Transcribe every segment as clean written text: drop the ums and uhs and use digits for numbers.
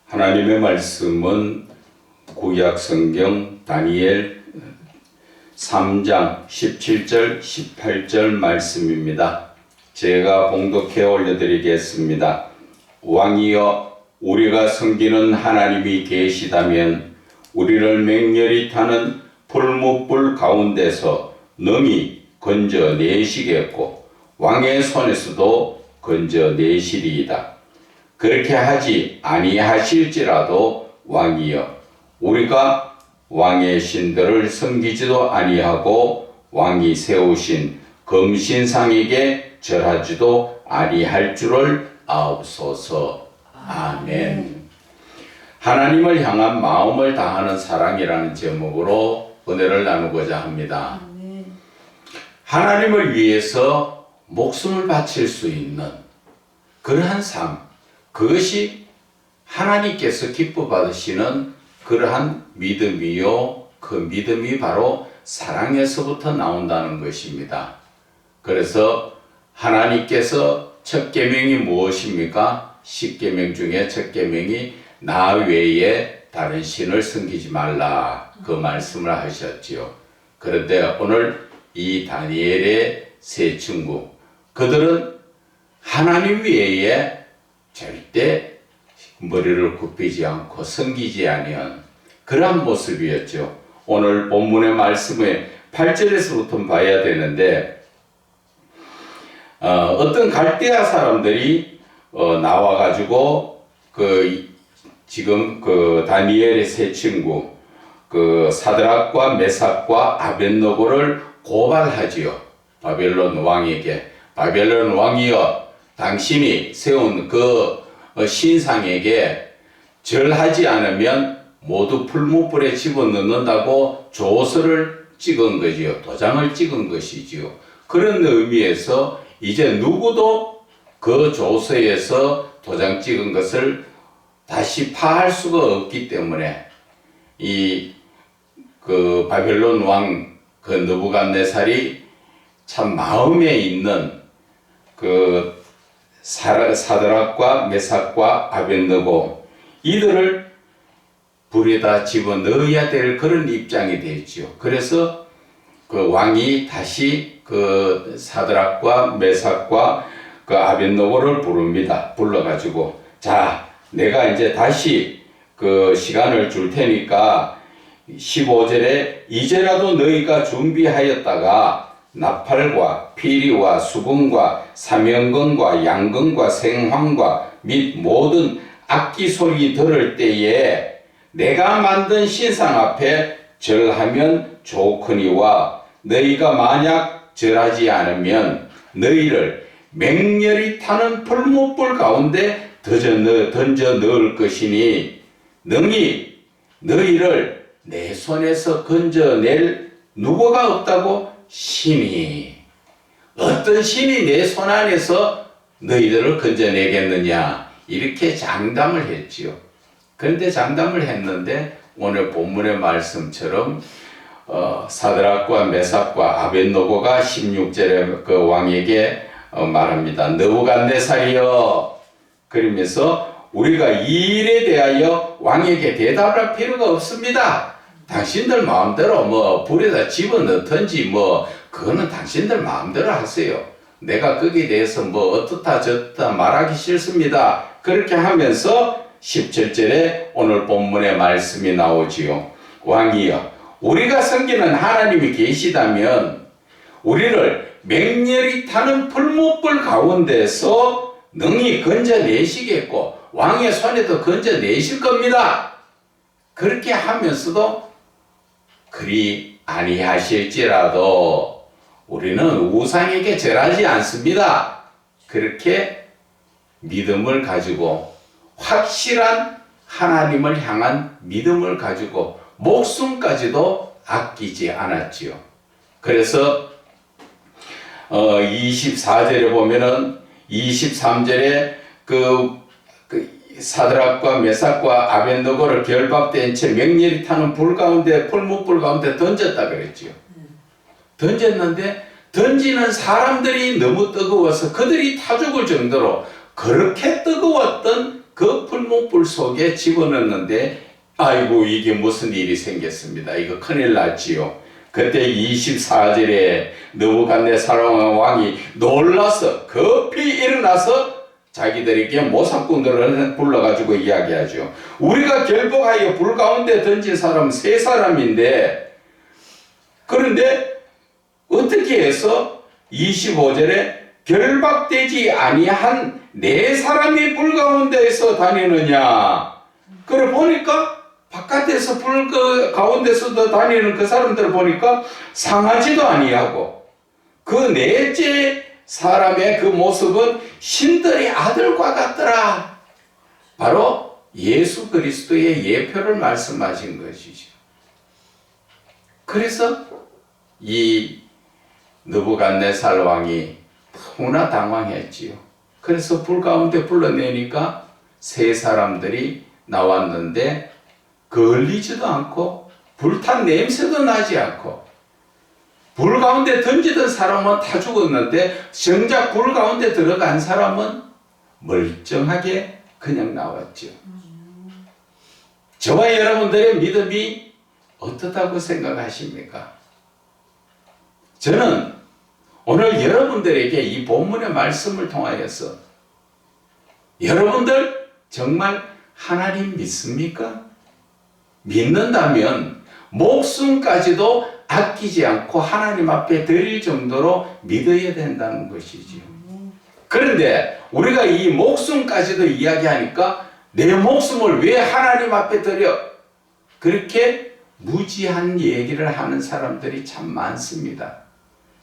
하나님의 말씀은 구약 성경 다니엘 3장 17절 18절 말씀입니다. 제가 봉독해 올려드리겠습니다. 왕이여, 우리가 섬기는 하나님이 계시다면 우리를 맹렬히 타는 풀무불 가운데서 능히 건져내시겠고 왕의 손에서도 건져내시리이다. 그렇게 하지 아니하실지라도 왕이여, 우리가 왕의 신들을 섬기지도 아니하고 왕이 세우신 금신상에게 절하지도 아니할 줄을 아옵소서. 아멘. 하나님을 향한 마음을 다하는 사랑이라는 제목으로 은혜를 나누고자 합니다. 하나님을 위해서 목숨을 바칠 수 있는 그러한 삶, 그것이 하나님께서 기뻐 받으시는 그러한 믿음이요, 그 믿음이 바로 사랑에서부터 나온다는 것입니다. 그래서 하나님께서 첫 계명이 무엇입니까? 10계명 중에 첫 계명이 나 외에 다른 신을 섬기지 말라, 그 말씀을 하셨지요. 그런데 오늘 이 다니엘의 세 친구, 그들은 하나님 외에 절대 머리를 굽히지 않고 섬기지 아니한 그러한 모습이었죠. 오늘 본문의 말씀의 8절에서부터 봐야 되는데, 어떤 갈대아 사람들이 나와가지고 지금 다니엘의 세 친구 사드락과 메삭과 아벳느고를 고발하지요. 바벨론 왕에게, 바벨론 왕이여, 당신이 세운 그 신상에게 절하지 않으면 모두 풀무불에 집어넣는다고 조서를 찍은 거지요. 도장을 찍은 것이지요. 그런 의미에서 이제 누구도 그 조서에서 도장 찍은 것을 다시 파할 수가 없기 때문에 그 바벨론 왕 그 느부갓네살이 참 마음에 있는 그 사드락과 메삭과 아벳느고, 이들을 불에다 집어넣어야 될 그런 입장이 되지요. 그래서 그 왕이 다시 그 사드락과 메삭과 그 아벳느고를 부릅니다. 불러가지고, 자, 내가 이제 다시 그 시간을 줄 테니까 15절에 이제라도 너희가 준비하였다가 나팔과 피리와 수금과 사명금과 양금과 생황과 및 모든 악기 소리 들을 때에 내가 만든 신상 앞에 절하면 좋거니와 너희가 만약 절하지 않으면 너희를 맹렬히 타는 풀무불 가운데 던져 넣을 것이니 능히 너희를 내 손에서 건져낼 누구가 없다고? 신이. 어떤 신이 내 손 안에서 너희들을 건져내겠느냐, 이렇게 장담을 했지요. 그런데 장담을 했는데 오늘 본문의 말씀처럼 사드락과 메삭과 아벳느고가 16절에 그 왕에게 말합니다. 느부갓네살이여, 그러면서 우리가 이 일에 대하여 왕에게 대답할 필요가 없습니다. 당신들 마음대로 뭐 불에다 집어넣든지 그거는 당신들 마음대로 하세요. 내가 거기에 대해서 어떻다 저렇다 말하기 싫습니다. 그렇게 하면서 17절에 오늘 본문의 말씀이 나오지요. 왕이여, 우리가 섬기는 하나님이 계시다면 우리를 맹렬히 타는 풀무불 가운데서 능히 건져내시겠고 왕의 손에도 건져내실 겁니다. 그렇게 하면서도 그리 아니하실지라도 우리는 우상에게 절하지 않습니다. 그렇게 믿음을 가지고, 확실한 하나님을 향한 믿음을 가지고 목숨까지도 아끼지 않았지요. 그래서 24절에 보면은 23절에 사드락과 메삭과 아벳느고를 결박된 채 맹렬히 타는 불 가운데, 풀무불 가운데 던졌다 그랬지요. 던졌는데 던지는 사람들이 너무 뜨거워서 그들이 타 죽을 정도로 그렇게 뜨거웠던 그 풀목불 속에 집어넣는데 아이고 이게 무슨 일이 생겼습니다. 이거 큰일 났지요. 그때 24절에 느부갓네살 왕이 놀라서 급히 일어나서 자기들에게 모사꾼들을 불러가지고 이야기하죠. 우리가 결복하여 불 가운데 던진 사람 세 사람인데, 그런데 어떻게 해서 25절에 결박되지 아니한 네 사람이 불 가운데에서 다니느냐. 그래 보니까 바깥에서 불 가운데서도 다니는 그 사람들을 보니까 상하지도 아니하고, 그 넷째 사람의 그 모습은 신들의 아들과 같더라. 바로 예수 그리스도의 예표를 말씀하신 것이죠. 그래서 이 느부갓네살 왕이 너무나 당황했지요. 그래서 불 가운데 불러내니까 세 사람들이 나왔는데 걸리지도 않고 불탄 냄새도 나지 않고, 불 가운데 던지던 사람은 다 죽었는데 정작 불 가운데 들어간 사람은 멀쩡하게 그냥 나왔죠. 저와 여러분들의 믿음이 어떻다고 생각하십니까? 저는 오늘 여러분들에게 이 본문의 말씀을 통하여서 여러분들 정말 하나님 믿습니까? 믿는다면 목숨까지도 아끼지 않고 하나님 앞에 드릴 정도로 믿어야 된다는 것이지요. 그런데 우리가 이 목숨까지도 이야기하니까 내 목숨을 왜 하나님 앞에 드려? 그렇게 무지한 얘기를 하는 사람들이 참 많습니다.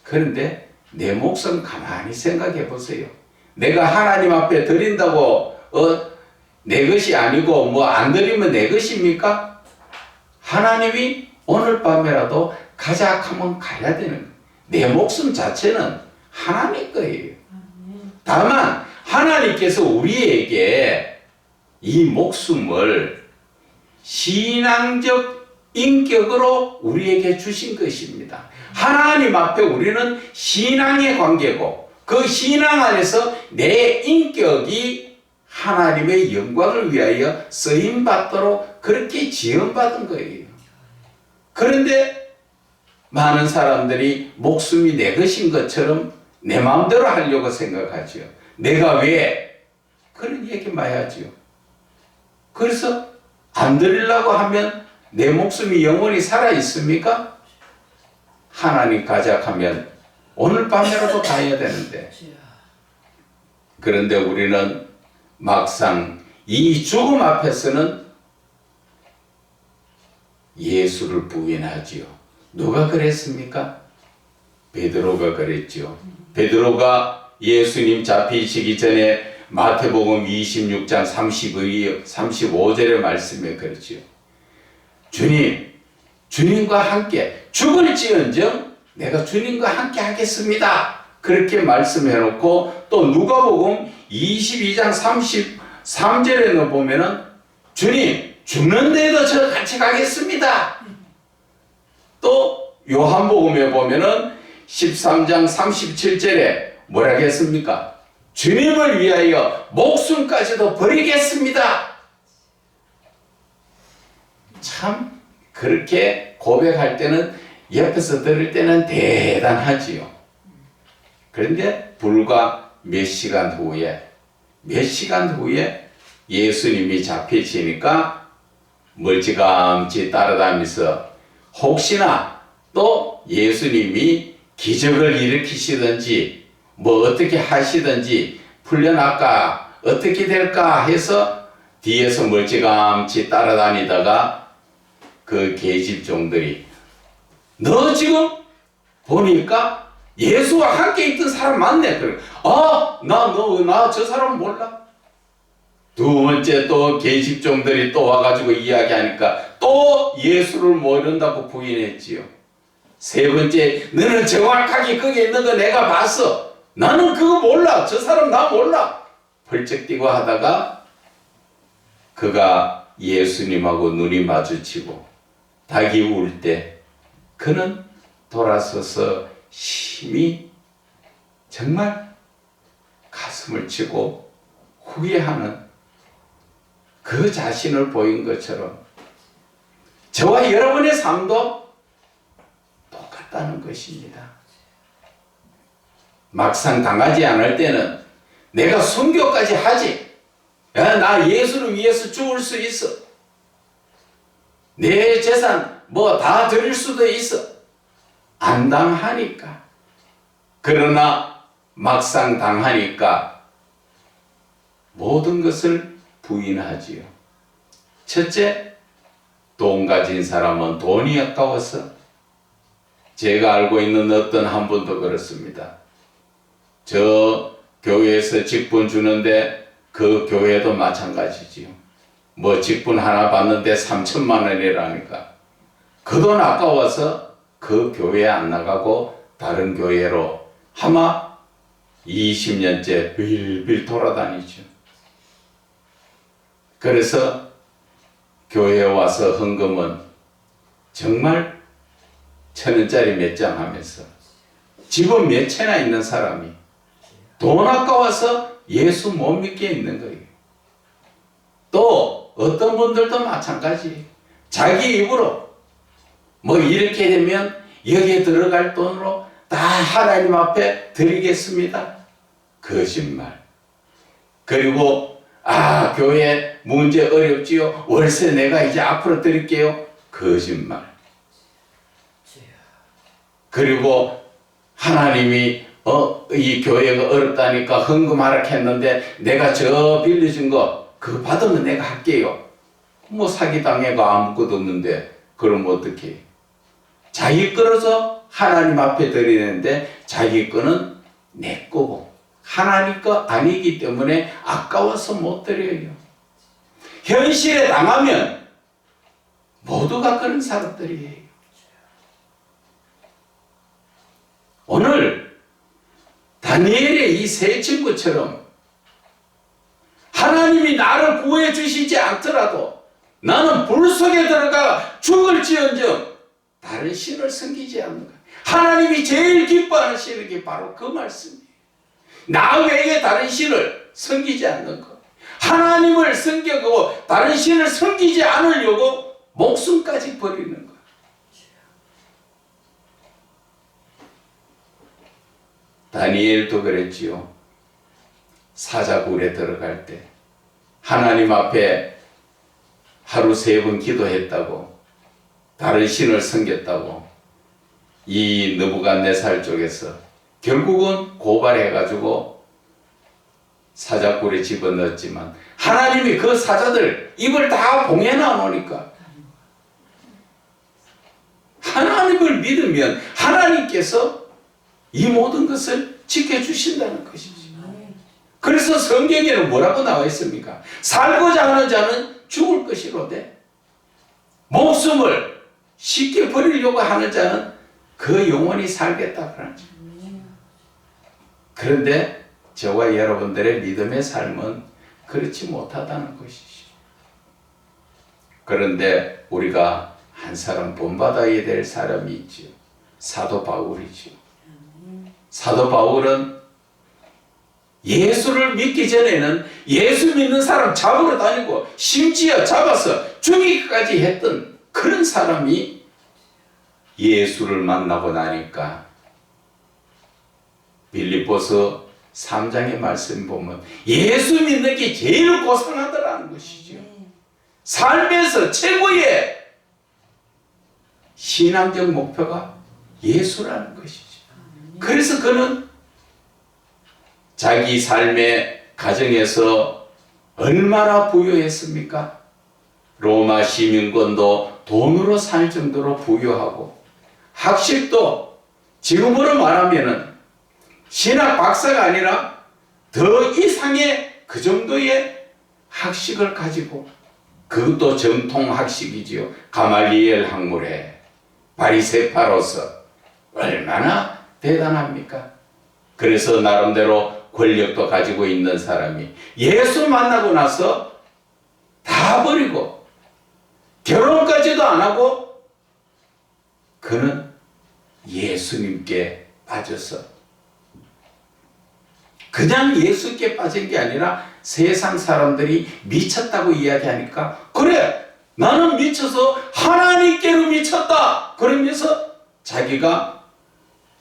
그런데 내 목숨 가만히 생각해 보세요. 내가 하나님 앞에 드린다고 내 것이 아니고 뭐 안 드리면 내 것입니까? 하나님이 오늘 밤에라도 가자 하면 가야 되는 거예요. 내 목숨 자체는 하나님 거예요. 다만 하나님께서 우리에게 이 목숨을 신앙적 인격으로 우리에게 주신 것입니다. 하나님 앞에 우리는 신앙의 관계고, 그 신앙 안에서 내 인격이 하나님의 영광을 위하여 쓰임받도록 그렇게 지원받은 거예요. 그런데 많은 사람들이 목숨이 내 것인 것처럼 내 마음대로 하려고 생각하죠. 내가 왜? 그런 얘기 많이 하죠. 그래서 안 드리려고 하면 내 목숨이 영원히 살아 있습니까? 하나님 가자 하면 오늘 밤이라도 가야 되는데, 그런데 우리는 막상 이 죽음 앞에서는 예수를 부인하지요. 누가 그랬습니까? 베드로가 그랬죠. 베드로가 예수님 잡히시기 전에 마태복음 26장 35절의 말씀에 그렇지요. 주님과 함께 죽을지언정 내가 주님과 함께 하겠습니다. 그렇게 말씀해놓고, 또 누가복음 22장 33절에 보면은 주님 죽는데도 저 같이 가겠습니다. 또 요한복음에 보면은 13장 37절에 뭐라 했습니까? 주님을 위하여 목숨까지도 버리겠습니다. 참 그렇게 고백할 때는, 옆에서 들을 때는 대단하지요. 그런데 불과 몇 시간 후에 예수님이 잡히시니까 멀찌감치 따라다니면서 혹시나 또 예수님이 기적을 일으키시든지 뭐 어떻게 하시든지 풀려날까 어떻게 될까 해서 뒤에서 멀찌감치 따라다니다가 그 계집종들이 너 지금 보니까 예수와 함께 있던 사람 맞네. 그래. 나 저 사람 몰라. 두 번째 또 계집종들이 또 와가지고 이야기하니까 또 예수를 모른다고 부인했지요. 세 번째, 너는 정확하게 거기 있는 거 내가 봤어. 나는 그거 몰라. 저 사람 나 몰라. 펄쩍 뛰고 하다가 그가 예수님하고 눈이 마주치고 닭이 울 때 그는 돌아서서 심히 정말 가슴을 치고 후회하는 그 자신을 보인 것처럼 저와 여러분의 삶도 똑같다는 것입니다. 막상 당하지 않을 때는 내가 순교까지 하지. 야, 나 예수를 위해서 죽을 수 있어. 내 재산 뭐 다 드릴 수도 있어. 안 당하니까. 그러나 막상 당하니까 모든 것을 부인하지요. 첫째, 돈 가진 사람은 돈이 아까워서. 제가 알고 있는 어떤 한 분도 그렇습니다. 저 교회에서 직분 주는데 그 교회도 마찬가지지요. 뭐 직분 하나 받는데 3천만 원이라니까. 그 돈 아까워서 그 교회 안 나가고 다른 교회로 아마 20년째 빌빌 돌아다니죠. 그래서 교회에 와서 헌금은 정말 1,000원짜리 몇 장 하면서 집은 몇 채나 있는 사람이 돈 아까워서 예수 못 믿게 있는 거예요. 또 어떤 분들도 마찬가지. 자기 입으로 뭐 이렇게 되면 여기에 들어갈 돈으로 다 하나님 앞에 드리겠습니다. 거짓말. 그리고 교회 문제 어렵지요. 월세 내가 이제 앞으로 드릴게요. 거짓말. 그리고 하나님이 이 교회가 어렵다니까 헌금하라 했는데 내가 저 빌려준 거 그거 받으면 내가 할게요. 뭐 사기당해가 아무것도 없는데 그럼 어떻게 해요? 자기 거로서 하나님 앞에 드리는데 자기 거는 내 거고 하나님 거 아니기 때문에 아까워서 못 드려요. 현실에 당하면 모두가 그런 사람들이에요. 오늘 다니엘의 이 세 친구처럼 하나님이 나를 구해 주시지 않더라도 나는 불 속에 들어가 죽을지언정 다른 신을 섬기지 않는 거예요. 하나님이 제일 기뻐하는 신이 게 바로 그 말씀이에요. 나 외에 다른 신을 섬기지 않는 것. 하나님을 섬기고 다른 신을 섬기지 않으려고 목숨까지 버리는 것. 다니엘도 그랬지요. 사자굴에 들어갈 때 하나님 앞에 하루 3번 기도했다고 다른 신을 섬겼다고 이 느부갓네살 쪽에서 결국은 고발해가지고 사자굴에 집어넣었지만 하나님이 그 사자들 입을 다 봉해놔 놓으니까 하나님을 믿으면 하나님께서 이 모든 것을 지켜주신다는 것이죠. 그래서 성경에는 뭐라고 나와 있습니까? 살고자 하는 자는 죽을 것이로되 목숨을 쉽게 버리려고 하는 자는 그 영원히 살겠다 그러죠. 그런데 저와 여러분들의 믿음의 삶은 그렇지 못하다는 것이죠. 그런데 우리가 한 사람 본받아야 될 사람이 있죠. 사도 바울이죠. 사도 바울은 예수를 믿기 전에는 예수 믿는 사람 잡으러 다니고 심지어 잡아서 죽이기까지 했던 그런 사람이 예수를 만나고 나니까 빌립보서 3장의 말씀 보면 예수 믿는 게 제일 고상하더라는 것이죠. 삶에서 최고의 신앙적 목표가 예수라는 것이죠. 그래서 그는 자기 삶의 가정에서 얼마나 부유했습니까? 로마 시민권도 돈으로 살 정도로 부유하고 학식도 지금으로 말하면은 신학 박사가 아니라 더 이상의 그 정도의 학식을 가지고 그것도 정통 학식이지요. 가말리엘 학문에 바리새파로서 얼마나 대단합니까? 그래서 나름대로 권력도 가지고 있는 사람이 예수 만나고 나서 다 버리고 결혼까지도 안 하고 그는 예수님께 빠져서 그냥 예수께 빠진 게 아니라 세상 사람들이 미쳤다고 이야기하니까 그래 나는 미쳐서 하나님께로 미쳤다 그러면서 자기가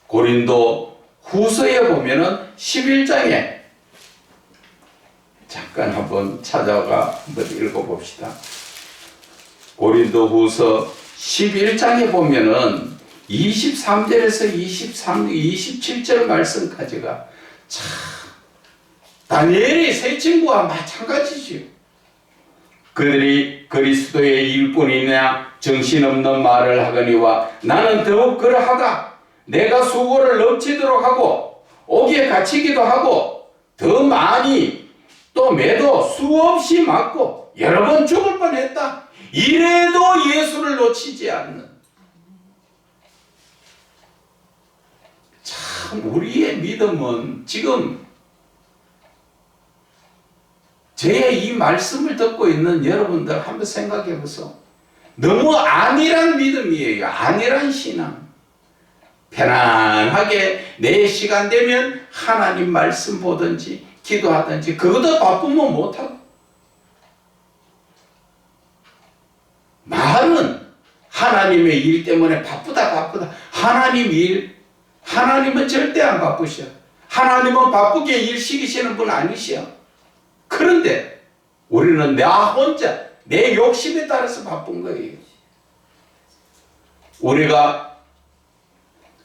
고린도 후서에 보면은 11장에 잠깐 한번 찾아가 한번 읽어봅시다. 고린도 후서 11장에 보면은 23절에서 27절 말씀까지가 참 다니엘이 세 친구와 마찬가지지요. 그들이 그리스도의 일꾼이냐 정신없는 말을 하거니와 나는 더욱 그러하다. 내가 수고를 넘치도록 하고 옥에 갇히기도 하고 더 많이 또 매도 수없이 맞고 여러 번 죽을 뻔했다. 이래도 예수를 놓치지 않는 참 우리의 믿음은 지금 제 이 말씀을 듣고 있는 여러분들 한번 생각해 보세요. 너무 안일한 믿음이에요. 안일한 신앙. 편안하게 내 시간 되면 하나님 말씀 보든지 기도하든지 그것도 바쁘면 못하고 말은 하나님의 일 때문에 바쁘다 하나님 일 하나님은 절대 안 바쁘셔. 하나님은 바쁘게 일 시키시는 분 아니셔. 그런데 우리는 나 혼자 내 욕심에 따라서 바쁜 거예요. 우리가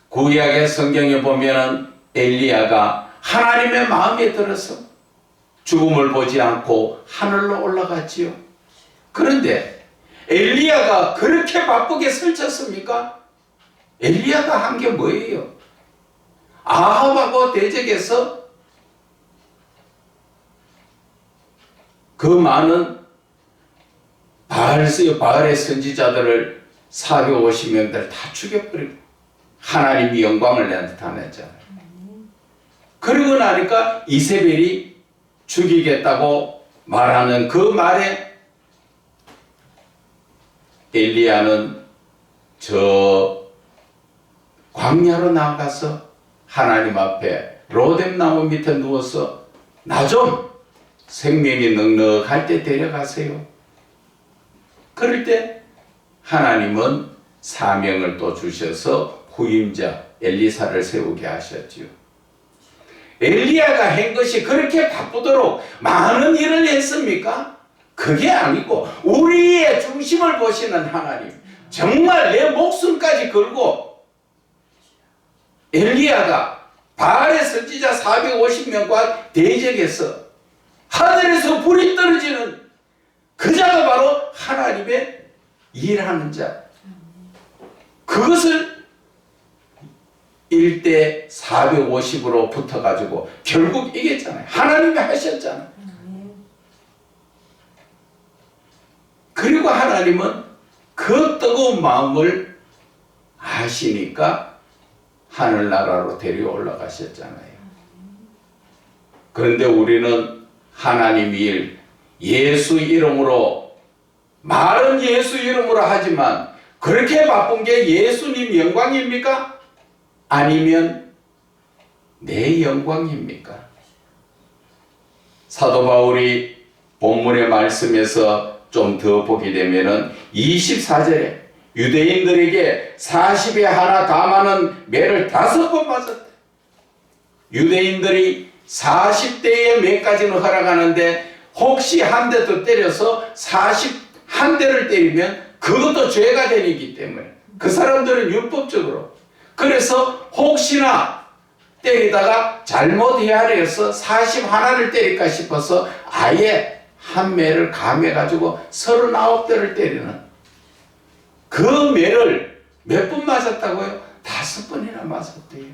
구약의 성경에 보면은 엘리야가 하나님의 마음에 들어서 죽음을 보지 않고 하늘로 올라갔지요. 그런데 엘리야가 그렇게 바쁘게 설쳤습니까? 엘리야가 한 게 뭐예요? 아합하고 대적해서 그 많은 바알의 선지자들을 450명들 다 죽여버리고 하나님이 영광을 나타냈잖아요. 그러고 나니까 이세벨이 죽이겠다고 말하는 그 말에 엘리야는 저 광야로 나가서 하나님 앞에 로뎀나무 밑에 누워서 나 좀 생명이 넉넉할 때 데려가세요. 그럴 때 하나님은 사명을 또 주셔서 후임자 엘리사를 세우게 하셨지요. 엘리야가 한 것이 그렇게 바쁘도록 많은 일을 했습니까? 그게 아니고 우리의 중심을 보시는 하나님, 정말 내 목숨까지 걸고 엘리야가 바알의 선지자 450명과 대적해서 하늘에서 불이 떨어지는 그 자가 바로 하나님의 일하는 자. 그것을 1대 450으로 붙어가지고 결국 이겼잖아요. 하나님이 하셨잖아요. 그리고 하나님은 그 뜨거운 마음을 아시니까 하늘나라로 데리고 올라가셨잖아요. 그런데 우리는 하나님 일, 예수 이름으로, 말은 예수 이름으로 하지만 그렇게 바쁜 게 예수님 영광입니까? 아니면 내 영광입니까? 사도 바울이 본문의 말씀에서 좀 더 보게 되면은 24절에 유대인들에게 40에 하나 감하는 매를 5번 맞았다. 유대인들이 40대의 매까지는 허락하는데 혹시 한 대 더 때려서 41대를 때리면 그것도 죄가 되기 때문에 그 사람들은 율법적으로 그래서 혹시나 때리다가 잘못 헤아려서 41을 때릴까 싶어서 아예 한 매를 감해가지고 39대를 때리는 그 매를 몇 번 맞았다고요? 5번이나 맞았대요.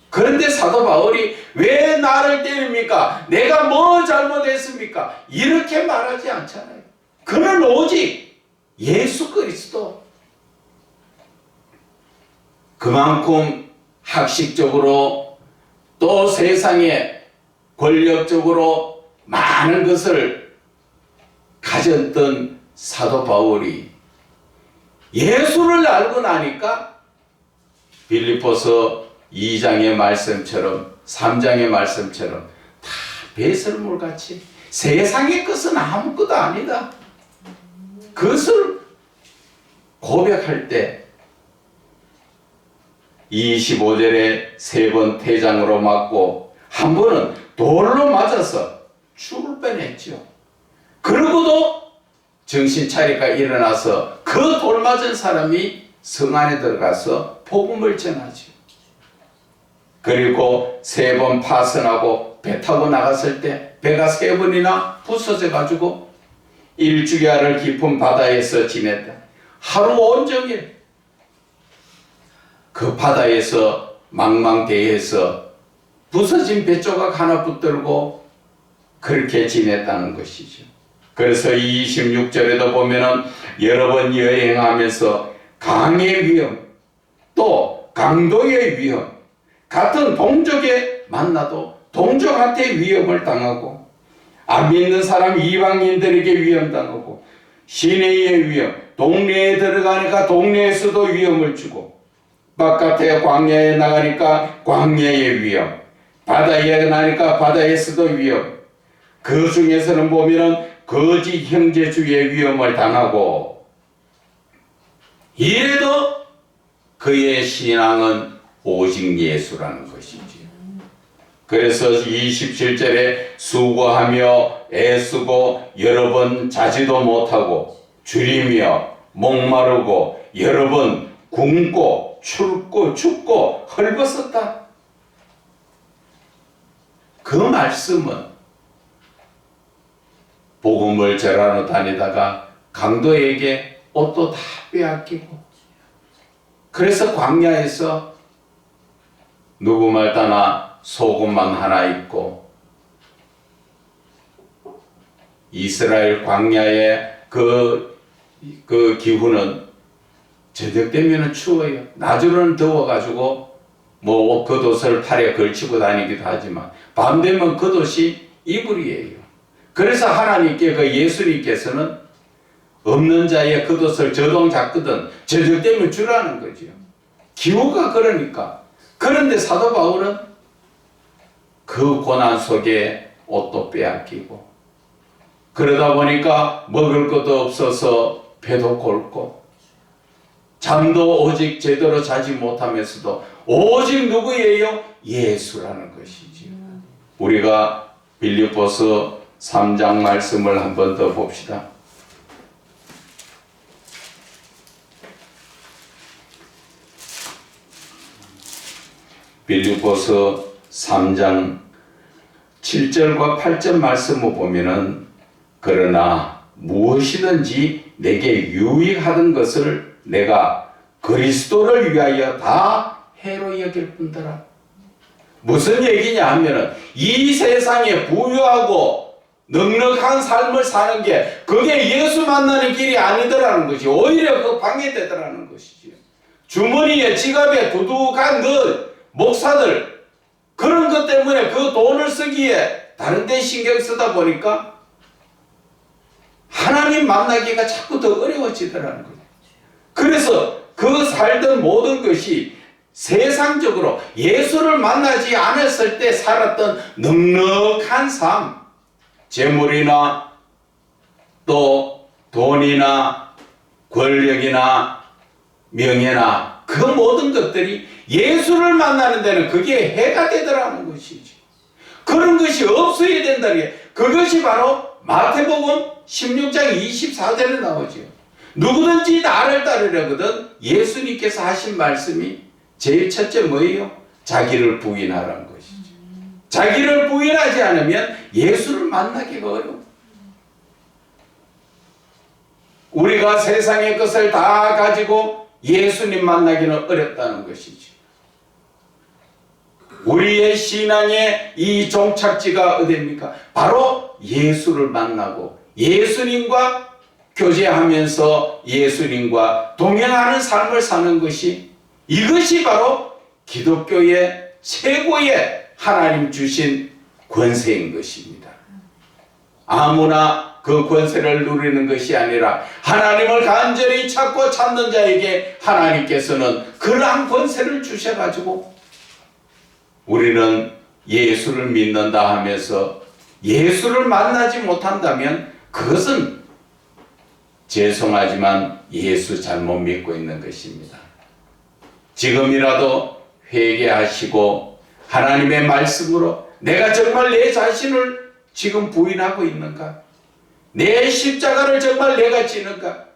그런데 사도 바울이 왜 나를 때립니까? 내가 뭐 잘못했습니까? 이렇게 말하지 않잖아요. 그는 오직 예수 그리스도. 그만큼 학식적으로 또 세상에 권력적으로 많은 것을 가졌던 사도 바울이 예수를 알고 나니까 빌립보서 2장의 말씀처럼 3장의 말씀처럼 다 배설물같이 세상의 것은 아무것도 아니다. 그것을 고백할 때 25절에 3번 태장으로 맞고 한 번은 돌로 맞아서 죽을 뻔했죠. 그러고도 정신 차리가 일어나서 그 돌 맞은 사람이 성 안에 들어가서 복음을 전하죠. 그리고 3번 파선하고 배 타고 나갔을 때 배가 3번이나 부서져 가지고 일주야를 깊은 바다에서 지냈다. 하루 온종일 그 바다에서 망망대해에서 부서진 배 조각 하나 붙들고 그렇게 지냈다는 것이죠. 그래서 26절에도 보면은 여러 번 여행하면서 강의 위험, 또 강도의 위험, 같은 동족에 만나도 동족한테 위험을 당하고, 안 믿는 사람 이방인들에게 위험당하고, 시내의 위험, 동네에 들어가니까 동네에서도 위험을 주고, 바깥에 광야에 나가니까 광야의 위험, 바다에 나니까 바다에서도 위험, 그 중에서는 보면은 거짓 형제주의 위험을 당하고, 이래도 그의 신앙은 오직 예수라는 것이지. 그래서 27절에 수고하며 애쓰고 여러 번 자지도 못하고 줄이며 목마르고 여러 번 굶고 춥고 헐벗었다. 그 말씀은 복음을 전하러 다니다가 강도에게 옷도 다 빼앗기고, 그래서 광야에서 누구 말 따나 속옷만 하나 입고, 이스라엘 광야의 그 기후는 저녁 되면 추워요. 낮으로는 더워가지고 뭐 겉옷을 팔에 걸치고 다니기도 하지만 밤 되면 겉옷이 이불이에요. 그래서 하나님께 그 예수님께서는 없는 자의 겉옷을 저동 잡거든 저녁 되면 주라는 거죠. 기후가 그러니까. 그런데 사도 바울은 그 고난 속에 옷도 빼앗기고, 그러다 보니까 먹을 것도 없어서 배도 골고, 잠도 오직 제대로 자지 못하면서도 오직 누구예요? 예수라는 것이지요. 우리가 빌립보서 3장 말씀을 한 번 더 봅시다. 빌립보서 3장 7절과 8절 말씀을 보면은, 그러나 무엇이든지 내게 유익하던 것을 내가 그리스도를 위하여 다 해로 여길 뿐더라. 무슨 얘기냐 하면은 이 세상에 부유하고 넉넉한 삶을 사는 게 그게 예수 만나는 길이 아니더라는 것이, 오히려 그 방해되더라는 것이죠. 주머니에 지갑에 두둑한 그 목사들, 그런 것 때문에 그 돈을 쓰기에 다른 데 신경 쓰다 보니까 하나님 만나기가 자꾸 더 어려워지더라는 거예요. 그래서 그 살던 모든 것이 세상적으로 예수를 만나지 않았을 때 살았던 넉넉한 삶, 재물이나 또 돈이나 권력이나 명예나 그 모든 것들이 예수를 만나는 데는 그게 해가 되더라는 것이지. 그런 것이 없어야 된다는 게, 그것이 바로 마태복음 16장 24절에 나오죠. 누구든지 나를 따르려거든 예수님께서 하신 말씀이 제일 첫째 뭐예요? 자기를 부인하라는 것이죠. 자기를 부인하지 않으면 예수를 만나기가 어려워. 우리가 세상의 것을 다 가지고 예수님 만나기는 어렵다는 것이죠. 우리의 신앙의 이 종착지가 어디입니까? 바로 예수를 만나고 예수님과 교제하면서 예수님과 동행하는 삶을 사는 것이, 이것이 바로 기독교의 최고의 하나님 주신 권세인 것입니다. 아무나 그 권세를 누리는 것이 아니라 하나님을 간절히 찾고 찾는 자에게 하나님께서는 그러한 권세를 주셔가지고 우리는 예수를 믿는다 하면서 예수를 만나지 못한다면 그것은 죄송하지만 예수 잘못 믿고 있는 것입니다. 지금이라도 회개하시고 하나님의 말씀으로 내가 정말 내 자신을 지금 부인하고 있는가? 내 십자가를 정말 내가 지는가?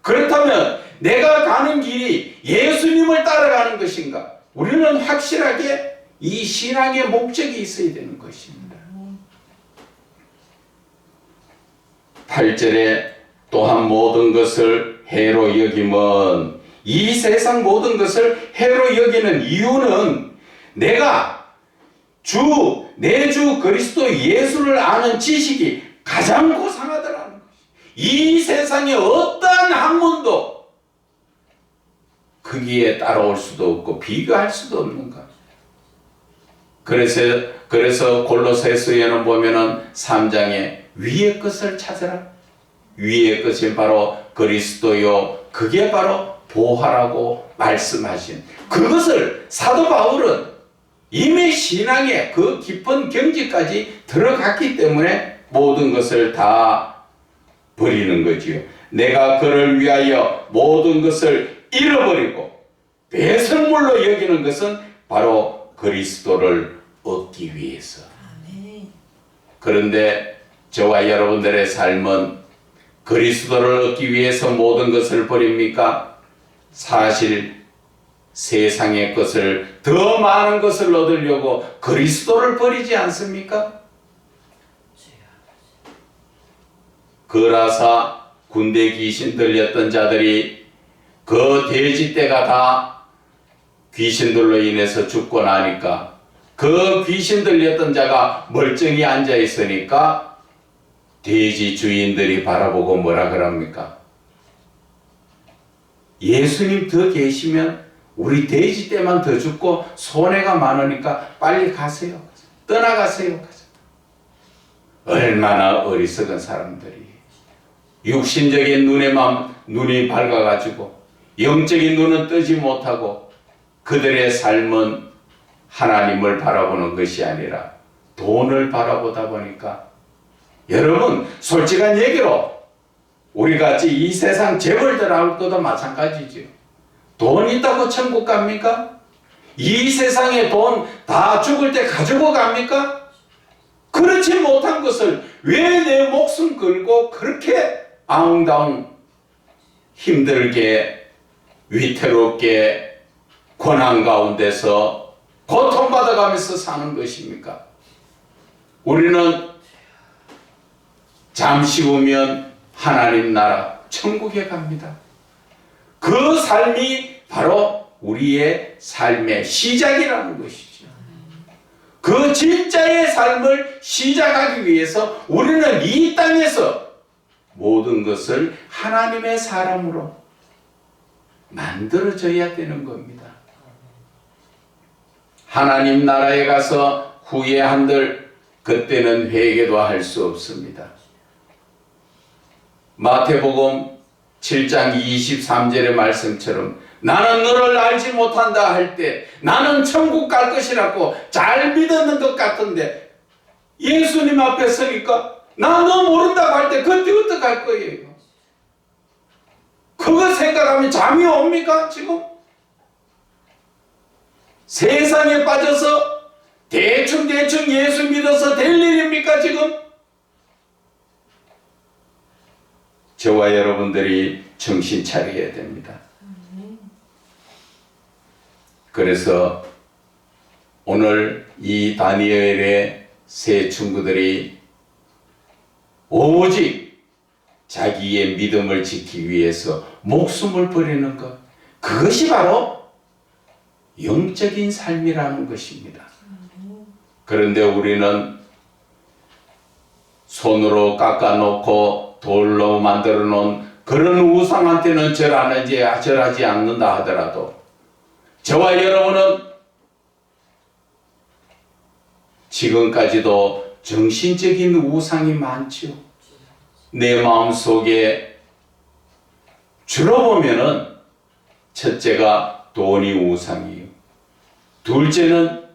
그렇다면 내가 가는 길이 예수님을 따라가는 것인가? 우리는 확실하게 이 신앙의 목적이 있어야 되는 것입니다. 8절에 또한 모든 것을 해로 여김은, 이 세상 모든 것을 해로 여기는 이유는 내가 내 주 그리스도 예수를 아는 지식이 가장 고상하더라는 것이. 이 세상에 어떠한 학문도 거기에 따라올 수도 없고 비교할 수도 없는 것. 그래서 골로새서에는 보면은 3장에 위의 것을 찾으라. 위의 것이 바로 그리스도요, 그게 바로 보화라고 말씀하신 그것을 사도 바울은 이미 신앙의 그 깊은 경지까지 들어갔기 때문에 모든 것을 다 버리는 거지요. 내가 그를 위하여 모든 것을 잃어버리고 배설물로 여기는 것은 바로 그리스도를 얻기 위해서. 그런데 저와 여러분들의 삶은 그리스도를 얻기 위해서 모든 것을 버립니까? 사실 세상의 것을, 더 많은 것을 얻으려고 그리스도를 버리지 않습니까? 그라사 군대 귀신 들렸던 자들이 그 돼지떼가 다 귀신들로 인해서 죽고 나니까 그 귀신 들렸던 자가 멀쩡히 앉아 있으니까 돼지 주인들이 바라보고 뭐라 그럽니까? 예수님 더 계시면 우리 돼지떼만 더 죽고 손해가 많으니까 빨리 가세요. 떠나가세요. 얼마나 어리석은 사람들이. 육신적인 눈이 밝아가지고 영적인 눈은 뜨지 못하고 그들의 삶은 하나님을 바라보는 것이 아니라 돈을 바라보다 보니까, 여러분 솔직한 얘기로 우리같이 이 세상 재벌들하고도 마찬가지죠. 돈 있다고 천국 갑니까? 이 세상에 돈 다 죽을 때 가지고 갑니까? 그렇지 못한 것을 왜 내 목숨 걸고 그렇게 아웅다웅 힘들게 위태롭게 고난 가운데서 고통받아가면서 사는 것입니까? 우리는 잠시 후면 하나님 나라 천국에 갑니다. 그 삶이 바로 우리의 삶의 시작이라는 것이죠. 그 진짜의 삶을 시작하기 위해서 우리는 이 땅에서 모든 것을 하나님의 사람으로 만들어져야 되는 겁니다. 하나님 나라에 가서 후회한들 그때는 회개도 할 수 없습니다. 마태복음 7장 23절의 말씀처럼 나는 너를 알지 못한다 할 때 나는 천국 갈 것이라고 잘 믿었는 것 같은데 예수님 앞에 서니까 나 너 모른다고 할 때 그때 어떡할 거예요? 그거 생각하면 잠이 옵니까 지금? 세상에 빠져서 대충 예수 믿어서 될 일입니까 지금? 저와 여러분들이 정신 차려야 됩니다. 그래서 오늘 이 다니엘의 세 친구들이 오직 자기의 믿음을 지키기 위해서 목숨을 버리는 것, 그것이 바로 영적인 삶이라는 것입니다. 그런데 우리는 손으로 깎아놓고 돌로 만들어 놓은 그런 우상한테는 절하지 않는다 하더라도 저와 여러분은 지금까지도 정신적인 우상이 많죠. 내 마음속에 주로 보면은 첫째가 돈이 우상이에요. 둘째는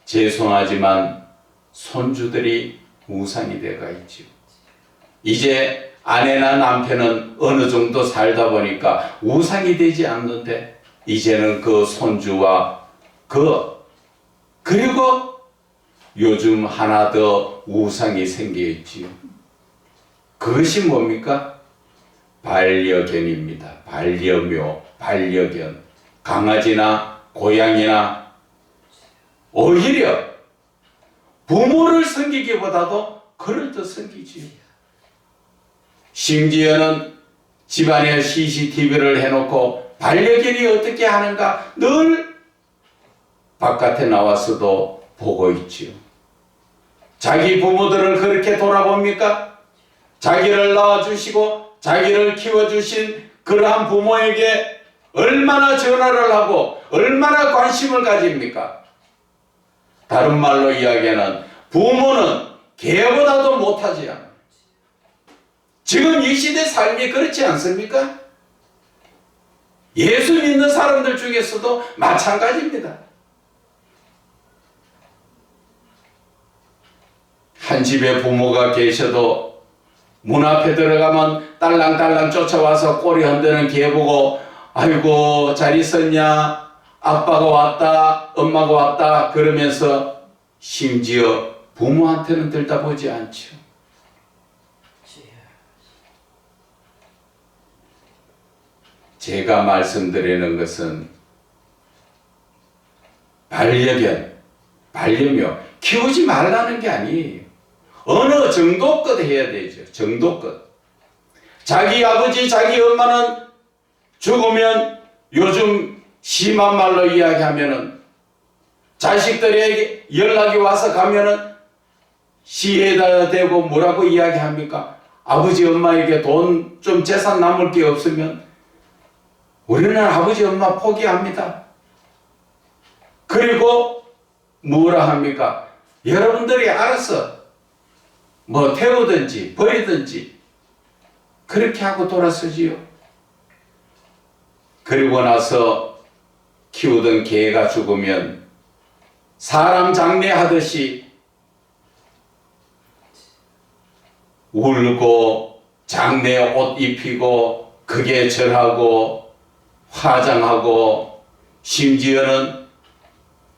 죄송하지만 손주들이 우상이 되어가 있지요. 이제 아내나 남편은 어느 정도 살다 보니까 우상이 되지 않는데 이제는 그 손주와 그리고 요즘 하나 더 우상이 생겨 있지요. 그것이 뭡니까? 반려견입니다. 반려묘, 반려견. 강아지나 고양이나 오히려 부모를 섬기기보다도 그를 더 섬기지요. 심지어는 집안에 CCTV를 해놓고 반려견이 어떻게 하는가 늘 바깥에 나와서도 보고 있지요. 자기 부모들을 그렇게 돌아봅니까? 자기를 낳아주시고 자기를 키워주신 그러한 부모에게 얼마나 전화를 하고 얼마나 관심을 가집니까? 다른 말로 이야기하는 부모는 개보다도 못하지 않아요. 지금 이 시대 삶이 그렇지 않습니까? 예수 믿는 사람들 중에서도 마찬가지입니다. 한 집에 부모가 계셔도 문 앞에 들어가면 딸랑딸랑 쫓아와서 꼬리 흔드는 개 보고 아이고 잘 있었냐? 아빠가 왔다, 엄마가 왔다 그러면서 심지어 부모한테는 들다보지 않죠. 제가 말씀드리는 것은 반려견, 반려묘 키우지 말라는 게 아니에요. 어느 정도껏 해야 되죠. 정도껏. 자기 아버지, 자기 엄마는 죽으면 요즘 심한 말로 이야기하면은 자식들에게 연락이 와서 가면은 시에다 대고 뭐라고 이야기합니까? 아버지 엄마에게 돈 좀 재산 남을 게 없으면 우리는 아버지 엄마 포기합니다. 그리고 뭐라 합니까? 여러분들이 알아서 뭐 태우든지 버리든지 그렇게 하고 돌아서지요. 그리고 나서 키우던 개가 죽으면 사람 장례하듯이 울고 장례 옷 입히고 그게 절하고 화장하고 심지어는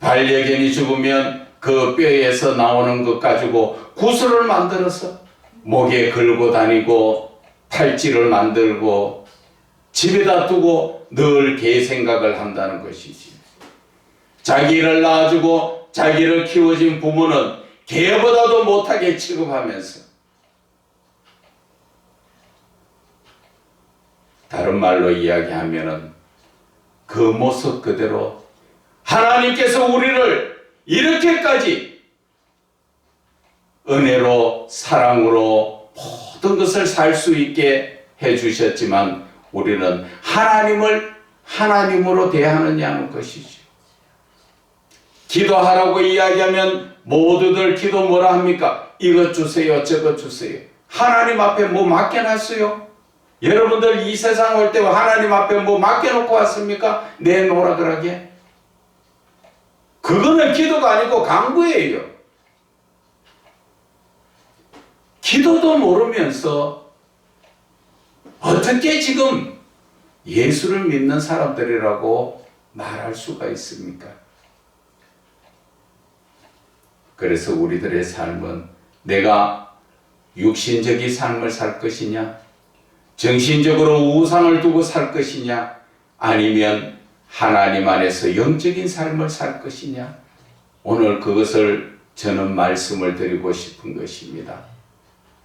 반려견이 죽으면 그 뼈에서 나오는 것 가지고 구슬을 만들어서 목에 걸고 다니고 팔찌를 만들고 집에다 두고 늘 개 생각을 한다는 것이지. 자기를 낳아주고 자기를 키워준 부모는 개보다도 못하게 취급하면서 다른 말로 이야기하면은 그 모습 그대로 하나님께서 우리를 이렇게까지 은혜로 사랑으로 모든 것을 살 수 있게 해주셨지만 우리는 하나님을 하나님으로 대하느냐는 것이죠. 기도하라고 이야기하면 모두들 기도 뭐라 합니까? 이것 주세요, 저것 주세요. 하나님 앞에 뭐 맡겨놨어요? 여러분들 이 세상 올 때 하나님 앞에 뭐 맡겨놓고 왔습니까? 내놓으라 그러게. 그거는 기도가 아니고 강구예요. 기도도 모르면서 어떻게 지금 예수를 믿는 사람들이라고 말할 수가 있습니까? 그래서 우리들의 삶은 내가 육신적인 삶을 살 것이냐, 정신적으로 우상을 두고 살 것이냐, 아니면 하나님 안에서 영적인 삶을 살 것이냐, 오늘 그것을 저는 말씀을 드리고 싶은 것입니다.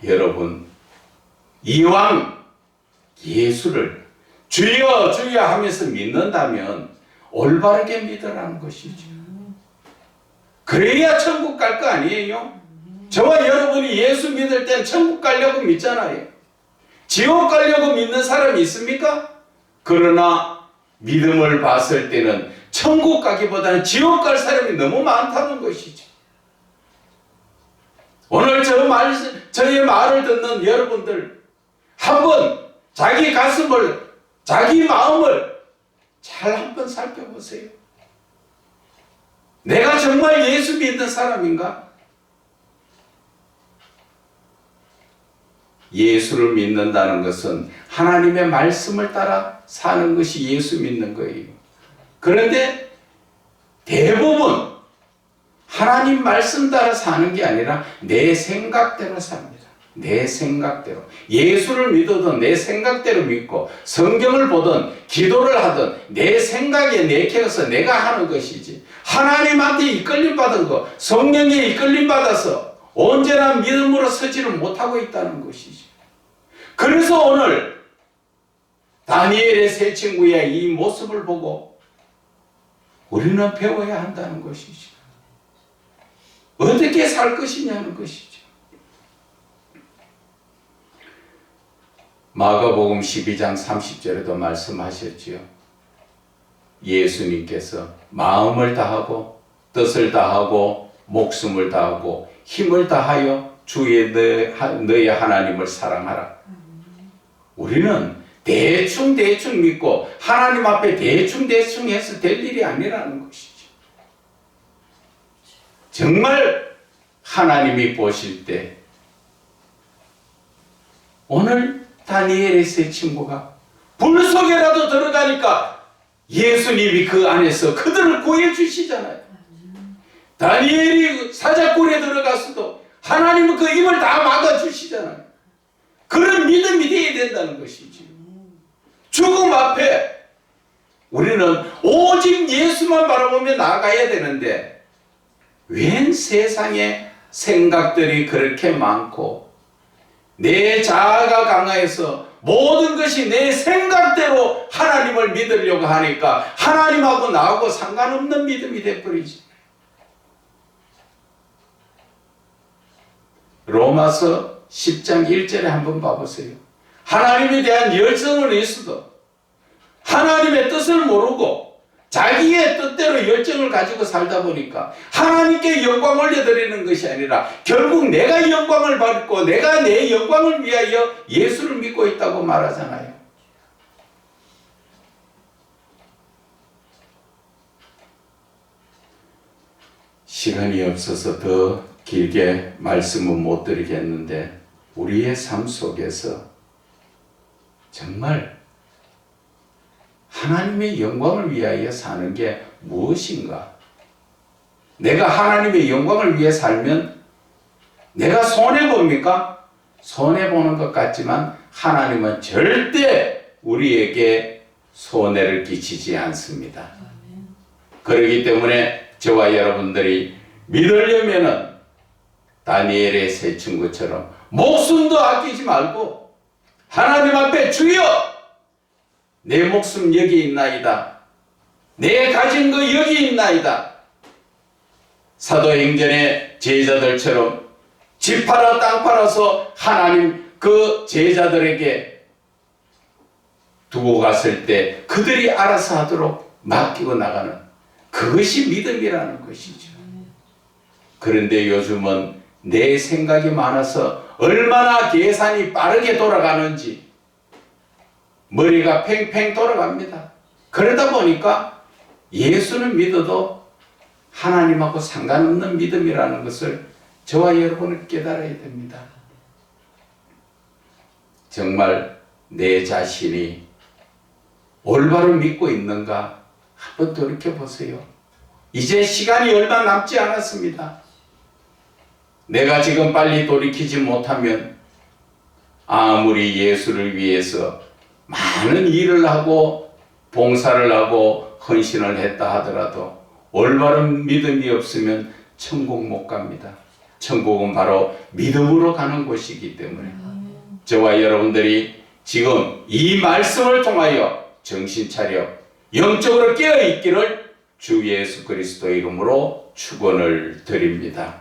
여러분, 이왕 예수를 주여 주여 하면서 믿는다면 올바르게 믿으라는 것이죠. 그래야 천국 갈 거 아니에요? 저와 여러분이 예수 믿을 땐 천국 가려고 믿잖아요. 지옥 가려고 믿는 사람이 있습니까? 그러나 믿음을 봤을 때는 천국 가기보다는 지옥 갈 사람이 너무 많다는 것이죠. 오늘 저의 말을 듣는 여러분들, 한번 자기 가슴을, 자기 마음을 잘 한번 살펴보세요. 내가 정말 예수 믿는 사람인가? 예수를 믿는다는 것은 하나님의 말씀을 따라 사는 것이 예수 믿는 거예요. 그런데 대부분 하나님 말씀 따라 사는 게 아니라 내 생각대로 삽니다. 내 생각대로. 예수를 믿어도 내 생각대로 믿고 성경을 보든 기도를 하든 내 생각에 내켜서 내가 하는 것이지, 하나님한테 이끌림 받은 거, 성령에 이끌림 받아서 언제나 믿음으로 서지를 못하고 있다는 것이지. 그래서 오늘 다니엘의 세 친구의 이 모습을 보고 우리는 배워야 한다는 것이지. 어떻게 살 것이냐는 것이죠. 마가복음 12장 30절에도 말씀하셨지요. 예수님께서 마음을 다하고 뜻을 다하고 목숨을 다하고 힘을 다하여 주의 너의 하나님을 사랑하라. 우리는 대충 믿고 하나님 앞에 대충 해서 될 일이 아니라는 것이죠. 정말 하나님이 보실 때 오늘 다니엘의 세 친구가 불 속에라도 들어가니까 예수님이 그 안에서 그들을 구해주시잖아요. 다니엘이 사자굴에 들어갔어도 하나님은 그 입을 다 막아주시잖아요. 그런 믿음이 되어야 된다는 것이지. 죽음 앞에 우리는 오직 예수만 바라보며 나아가야 되는데 웬 세상에 생각들이 그렇게 많고 내 자아가 강화해서 모든 것이 내 생각대로 하나님을 믿으려고 하니까 하나님하고 나하고 상관없는 믿음이 돼버리지. 로마서 10장 1절에 한번 봐보세요. 하나님에 대한 열정은 있어도 하나님의 뜻을 모르고 자기의 뜻대로 열정을 가지고 살다 보니까 하나님께 영광 올려드리는 것이 아니라 결국 내가 영광을 받고 내가 내 영광을 위하여 예수를 믿고 있다고 말하잖아요. 시간이 없어서 더 길게 말씀은 못 드리겠는데 우리의 삶 속에서 정말 하나님의 영광을 위하여 사는 게 무엇인가? 내가 하나님의 영광을 위해 살면 내가 손해봅니까? 손해보는 것 같지만 하나님은 절대 우리에게 손해를 끼치지 않습니다. 그렇기 때문에 저와 여러분들이 믿으려면은 다니엘의 세 친구처럼 목숨도 아끼지 말고 하나님 앞에 주여 내 목숨 여기 있나이다. 내 가진 거 여기 있나이다. 사도행전의 제자들처럼 집 팔아 땅 팔아서 하나님 그 제자들에게 두고 갔을 때 그들이 알아서 하도록 맡기고 나가는 그것이 믿음이라는 것이죠. 그런데 요즘은 내 생각이 많아서 얼마나 계산이 빠르게 돌아가는지 머리가 팽팽 돌아갑니다. 그러다 보니까 예수는 믿어도 하나님하고 상관없는 믿음이라는 것을 저와 여러분은 깨달아야 됩니다. 정말 내 자신이 올바로 믿고 있는가 한번 돌이켜보세요. 이제 시간이 얼마 남지 않았습니다. 내가 지금 빨리 돌이키지 못하면 아무리 예수를 위해서 많은 일을 하고 봉사를 하고 헌신을 했다 하더라도 올바른 믿음이 없으면 천국 못 갑니다. 천국은 바로 믿음으로 가는 곳이기 때문에 저와 여러분들이 지금 이 말씀을 통하여 정신 차려 영적으로 깨어 있기를 주 예수 그리스도의 이름으로 축원을 드립니다.